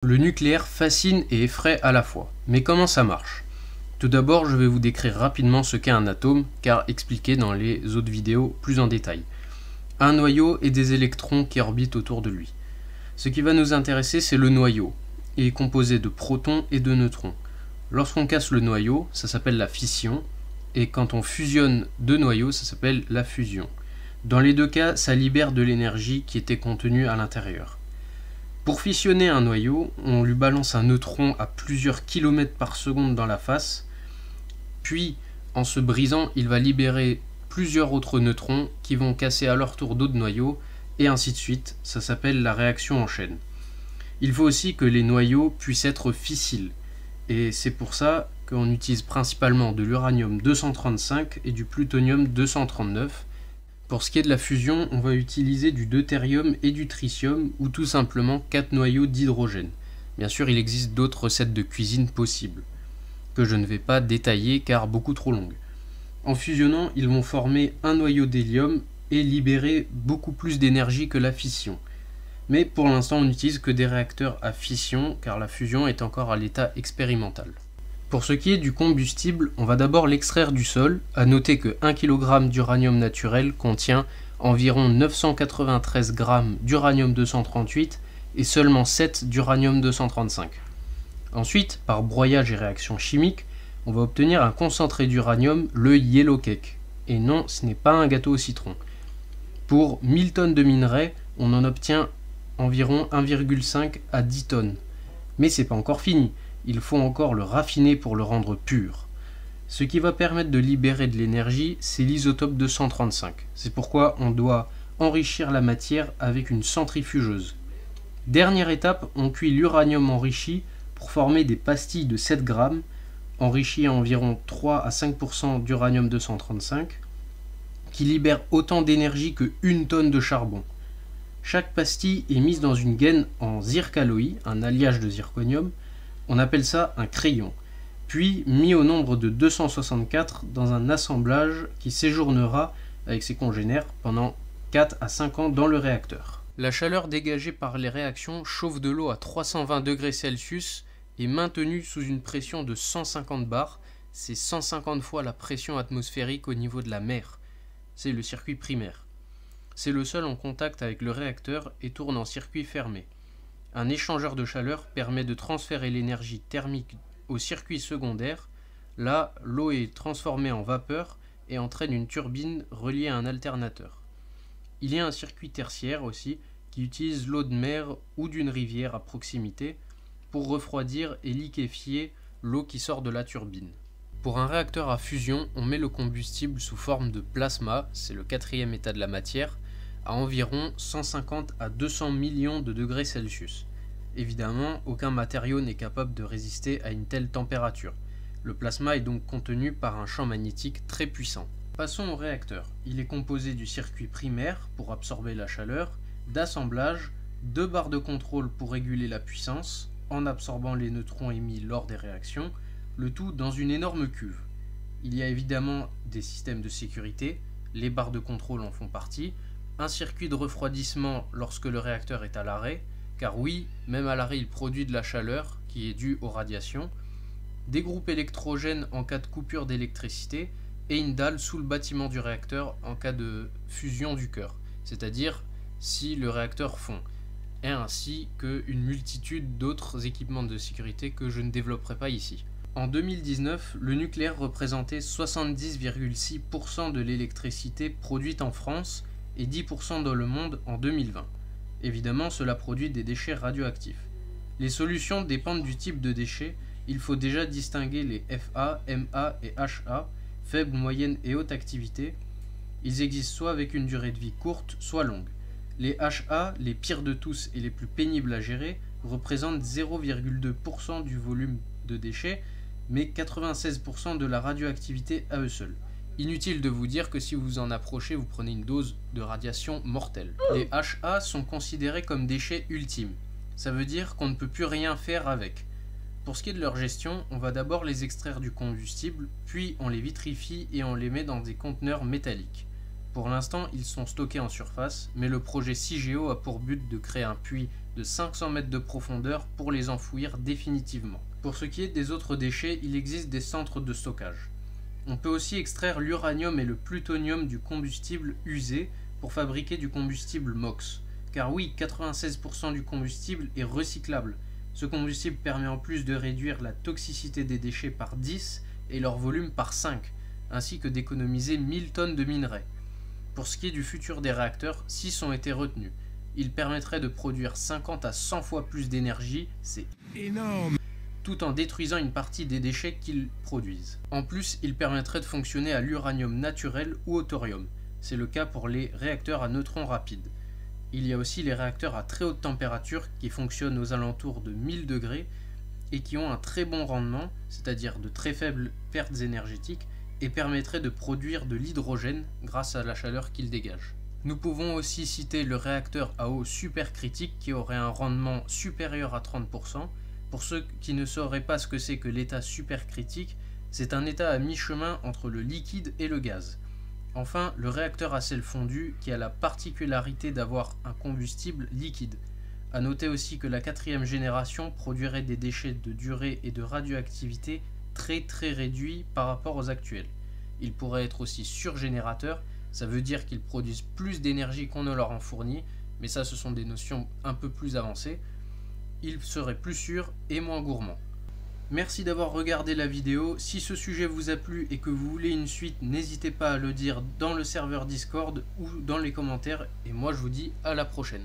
Le nucléaire fascine et effraie à la fois. Mais comment ça marche? Tout d'abord, je vais vous décrire rapidement ce qu'est un atome, car expliqué dans les autres vidéos plus en détail. Un noyau et des électrons qui orbitent autour de lui. Ce qui va nous intéresser, c'est le noyau, et est composé de protons et de neutrons. Lorsqu'on casse le noyau, ça s'appelle la fission, et quand on fusionne deux noyaux, ça s'appelle la fusion. Dans les deux cas, ça libère de l'énergie qui était contenue à l'intérieur. Pour fissionner un noyau, on lui balance un neutron à plusieurs kilomètres par seconde dans la face, puis en se brisant, il va libérer plusieurs autres neutrons qui vont casser à leur tour d'autres noyaux, et ainsi de suite. Ça s'appelle la réaction en chaîne. Il faut aussi que les noyaux puissent être fissiles, et c'est pour ça qu'on utilise principalement de l'uranium-235 et du plutonium-239. Pour ce qui est de la fusion, on va utiliser du deutérium et du tritium, ou tout simplement 4 noyaux d'hydrogène. Bien sûr, il existe d'autres recettes de cuisine possibles, que je ne vais pas détailler car beaucoup trop longues. En fusionnant, ils vont former un noyau d'hélium et libérer beaucoup plus d'énergie que la fission. Mais pour l'instant, on n'utilise que des réacteurs à fission, car la fusion est encore à l'état expérimental. Pour ce qui est du combustible, on va d'abord l'extraire du sol. À noter que 1 kg d'uranium naturel contient environ 993 g d'uranium-238 et seulement 7 d'uranium-235. Ensuite, par broyage et réaction chimique, on va obtenir un concentré d'uranium, le yellow cake. Et non, ce n'est pas un gâteau au citron. Pour 1000 tonnes de minerai, on en obtient environ 1,5 à 10 tonnes. Mais c'est pas encore fini. Il faut encore le raffiner pour le rendre pur. Ce qui va permettre de libérer de l'énergie, c'est l'isotope 235. C'est pourquoi on doit enrichir la matière avec une centrifugeuse. Dernière étape, on cuit l'uranium enrichi pour former des pastilles de 7 grammes, enrichies à environ 3 à 5% d'uranium 235, qui libèrent autant d'énergie que 1 tonne de charbon. Chaque pastille est mise dans une gaine en zircaloï, un alliage de zirconium. On appelle ça un crayon, puis mis au nombre de 264 dans un assemblage qui séjournera avec ses congénères pendant 4 à 5 ans dans le réacteur. La chaleur dégagée par les réactions chauffe de l'eau à 320 degrés Celsius et maintenue sous une pression de 150 bars, c'est 150 fois la pression atmosphérique au niveau de la mer. C'est le circuit primaire. C'est le seul en contact avec le réacteur et tourne en circuit fermé. Un échangeur de chaleur permet de transférer l'énergie thermique au circuit secondaire. Là, l'eau est transformée en vapeur et entraîne une turbine reliée à un alternateur. Il y a un circuit tertiaire aussi qui utilise l'eau de mer ou d'une rivière à proximité pour refroidir et liquéfier l'eau qui sort de la turbine. Pour un réacteur à fusion, on met le combustible sous forme de plasma, c'est le 4e état de la matière, à environ 150 à 200 millions de degrés Celsius. Évidemment, aucun matériau n'est capable de résister à une telle température. Le plasma est donc contenu par un champ magnétique très puissant. Passons au réacteur. Il est composé du circuit primaire pour absorber la chaleur, d'assemblage, 2 barres de contrôle pour réguler la puissance, en absorbant les neutrons émis lors des réactions, le tout dans une énorme cuve. Il y a évidemment des systèmes de sécurité, les barres de contrôle en font partie, un circuit de refroidissement lorsque le réacteur est à l'arrêt, car oui, même à l'arrêt il produit de la chaleur qui est due aux radiations, des groupes électrogènes en cas de coupure d'électricité et une dalle sous le bâtiment du réacteur en cas de fusion du cœur, c'est-à-dire si le réacteur fond, et ainsi qu'une multitude d'autres équipements de sécurité que je ne développerai pas ici. En 2019, le nucléaire représentait 70,6% de l'électricité produite en France et 10% dans le monde en 2020. Évidemment, cela produit des déchets radioactifs. Les solutions dépendent du type de déchets. Il faut déjà distinguer les FA, MA et HA, faible, moyenne et haute activité. Ils existent soit avec une durée de vie courte, soit longue. Les HA, les pires de tous et les plus pénibles à gérer, représentent 0,2% du volume de déchets, mais 96% de la radioactivité à eux seuls. Inutile de vous dire que si vous en approchez, vous prenez une dose de radiation mortelle. Les HA sont considérés comme déchets ultimes. Ça veut dire qu'on ne peut plus rien faire avec. Pour ce qui est de leur gestion, on va d'abord les extraire du combustible, puis on les vitrifie et on les met dans des conteneurs métalliques. Pour l'instant, ils sont stockés en surface, mais le projet CIGEO a pour but de créer un puits de de 500 mètres de profondeur pour les enfouir définitivement. Pour ce qui est des autres déchets, il existe des centres de stockage. On peut aussi extraire l'uranium et le plutonium du combustible usé pour fabriquer du combustible MOX. Car oui, 96% du combustible est recyclable. Ce combustible permet en plus de réduire la toxicité des déchets par 10 et leur volume par 5, ainsi que d'économiser 1000 tonnes de minerais. Pour ce qui est du futur des réacteurs, 6 ont été retenus. Ils permettraient de produire 50 à 100 fois plus d'énergie, c'est énorme, tout en détruisant une partie des déchets qu'ils produisent. En plus, ils permettraient de fonctionner à l'uranium naturel ou au thorium. C'est le cas pour les réacteurs à neutrons rapides. Il y a aussi les réacteurs à très haute température qui fonctionnent aux alentours de 1000 degrés et qui ont un très bon rendement, c'est-à-dire de très faibles pertes énergétiques, et permettraient de produire de l'hydrogène grâce à la chaleur qu'ils dégagent. Nous pouvons aussi citer le réacteur à eau supercritique qui aurait un rendement supérieur à 30%. Pour ceux qui ne sauraient pas ce que c'est que l'état supercritique, c'est un état à mi-chemin entre le liquide et le gaz. Enfin, le réacteur à sel fondu qui a la particularité d'avoir un combustible liquide. A noter aussi que la 4e génération produirait des déchets de durée et de radioactivité très réduits par rapport aux actuels. Ils pourraient être aussi surgénérateurs, ça veut dire qu'ils produisent plus d'énergie qu'on ne leur en fournit, mais ça ce sont des notions un peu plus avancées. Ils seraient plus sûrs et moins gourmands. Merci d'avoir regardé la vidéo. Si ce sujet vous a plu et que vous voulez une suite, n'hésitez pas à le dire dans le serveur Discord ou dans les commentaires. Et moi je vous dis à la prochaine.